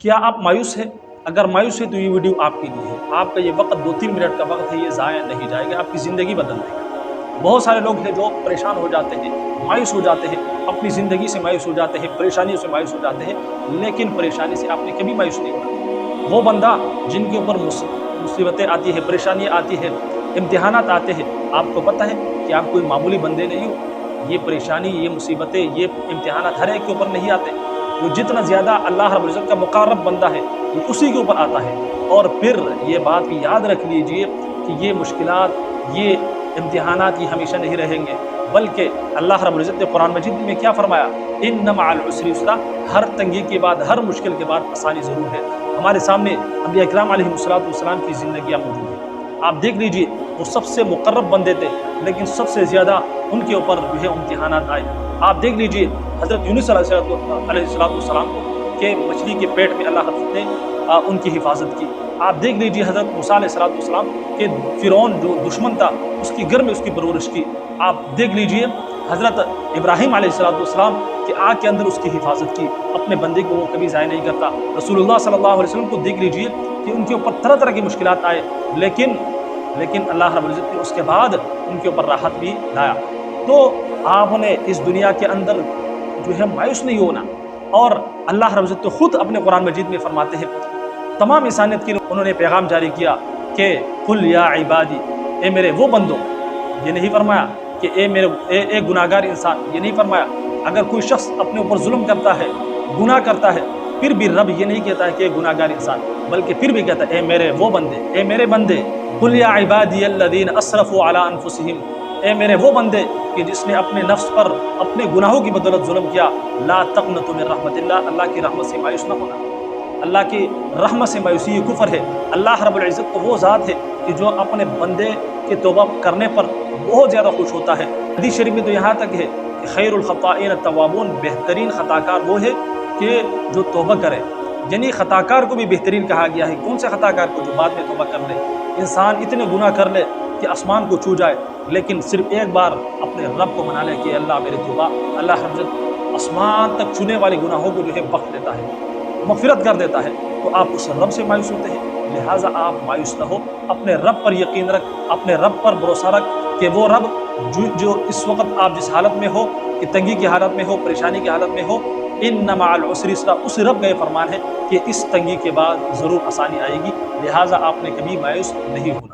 کیا آپ مایوس ہیں؟ اگر مایوس ہے تو یہ ویڈیو آپ کے لیے ہے۔ آپ کا یہ وقت 2-3 منٹ کا وقت ہے، یہ ضائع نہیں جائے گا، آپ کی زندگی بدل دے گا۔ بہت سارے لوگ ہیں جو پریشان ہو جاتے ہیں، مایوس ہو جاتے ہیں، اپنی زندگی سے مایوس ہو جاتے ہیں، پریشانیوں سے مایوس ہو جاتے ہیں، لیکن پریشانی سے آپ نے کبھی مایوس نہیں ہونا۔ وہ بندہ جن کے اوپر مصیبتیں آتی ہیں، پریشانیاں آتی ہیں، امتحانات آتے ہیں، آپ کو پتہ ہے کہ آپ کوئی معمولی بندے نہیں ہو۔ یہ پریشانی، یہ مصیبتیں، یہ امتحانات ہر ایک کے اوپر نہیں آتے۔ جو جتنا زیادہ اللہ رب العزت کا مقرب بندہ ہے، یہ اسی کے اوپر آتا ہے۔ اور پھر یہ بات بھی یاد رکھ لیجئے کہ یہ مشکلات، یہ امتحانات، یہ ہمیشہ نہیں رہیں گے، بلکہ اللہ رب العزت نے قرآن مجید میں کیا فرمایا؟ ان مع العسر یسرا، ہر تنگی کے بعد، ہر مشکل کے بعد آسانی ضرور ہے۔ ہمارے سامنے انبیاء اکرام علیہ السلام کی زندگیاں موجود ہیں۔ آپ دیکھ لیجئے، وہ سب سے مقرب بندے تھے، لیکن سب سے زیادہ ان کے اوپر جو ہے امتحانات آئے۔ آپ دیکھ لیجئے حضرت یونس علیہ السلام کو کہ مچھلی کے پیٹ میں اللہ نے ان کی حفاظت کی۔ آپ دیکھ لیجئے حضرت موسیٰ علیہ السلام کہ فرعون جو دشمن تھا، اس کی گھر میں اس کی پرورش کی۔ آپ دیکھ لیجئے حضرت ابراہیم علیہ السلام کہ آگ کے اندر اس کی حفاظت کی، اپنے بندے کو وہ کبھی ضائع نہیں کرتا۔ رسول اللہ صلی اللہ علیہ وسلم کو دیکھ لیجئے کہ ان کے اوپر طرح طرح کی مشکلات آئے، لیکن اللہ رب العزت نے اس کے بعد ان کے اوپر راحت بھی لایا۔ تو آپ نے اس دنیا کے اندر جو ہے مایوس نہیں ہونا، اور اللہ رب العزت خود اپنے قرآن مجید میں فرماتے ہیں، تمام انسانیت کے لیے انہوں نے پیغام جاری کیا کہ قل یا عبادی، اے میرے وہ بندوں۔ یہ نہیں فرمایا کہ اے گناہگار انسان، یہ نہیں فرمایا۔ اگر کوئی شخص اپنے اوپر ظلم کرتا ہے، گناہ کرتا ہے، پھر بھی رب یہ نہیں کہتا ہے کہ گناہ گار انسان، بلکہ پھر بھی کہتا ہے اے میرے وہ بندے، اے میرے بندے، قل یا عبادی الذین اسرفوا علی انفسہم، اے میرے وہ بندے کہ جس نے اپنے نفس پر اپنے گناہوں کی بدولت ظلم کیا، لا تقنطوا من رحمت اللہ، اللہ کی رحمت سے مایوس نہ ہونا۔ اللہ کی رحمت سے مایوسی یہ کفر ہے۔ اللہ رب العزت کو وہ ذات ہے کہ جو اپنے بندے کے توبہ کرنے پر بہت زیادہ خوش ہوتا ہے۔ حدیث شریف میں تو یہاں تک ہے کہ خیر الخطائین التوابون، بہترین خطا کار وہ ہے کہ جو توبہ کرے، یعنی خطا کار کو بھی بہترین کہا گیا ہے۔ کون سے خطا کار کو؟ جو بعد میں توبہ کر لے۔ انسان اتنے گناہ کر لے کہ آسمان کو چھو جائے، لیکن صرف ایک بار اپنے رب کو منا لے کہ اللہ میرے توبہ، اللہ رب العزت آسمان تک چھونے والے گناہوں کو جو ہے بخش دیتا ہے، مغفرت کر دیتا ہے۔ تو آپ اس رب سے مایوس ہوتے ہیں، لہٰذا آپ مایوس نہ ہو، اپنے رب پر یقین رکھ، اپنے رب پر بھروسہ رکھ کہ وہ رب جو اس وقت آپ جس حالت میں ہو، کہ تنگی کی حالت میں ہو، پریشانی کی حالت میں ہو، ان مع العسر یسرا، اس رب کا یہ فرمان ہے کہ اس تنگی کے بعد ضرور آسانی آئے گی، لہٰذا آپ نے کبھی مایوس نہیں ہونا۔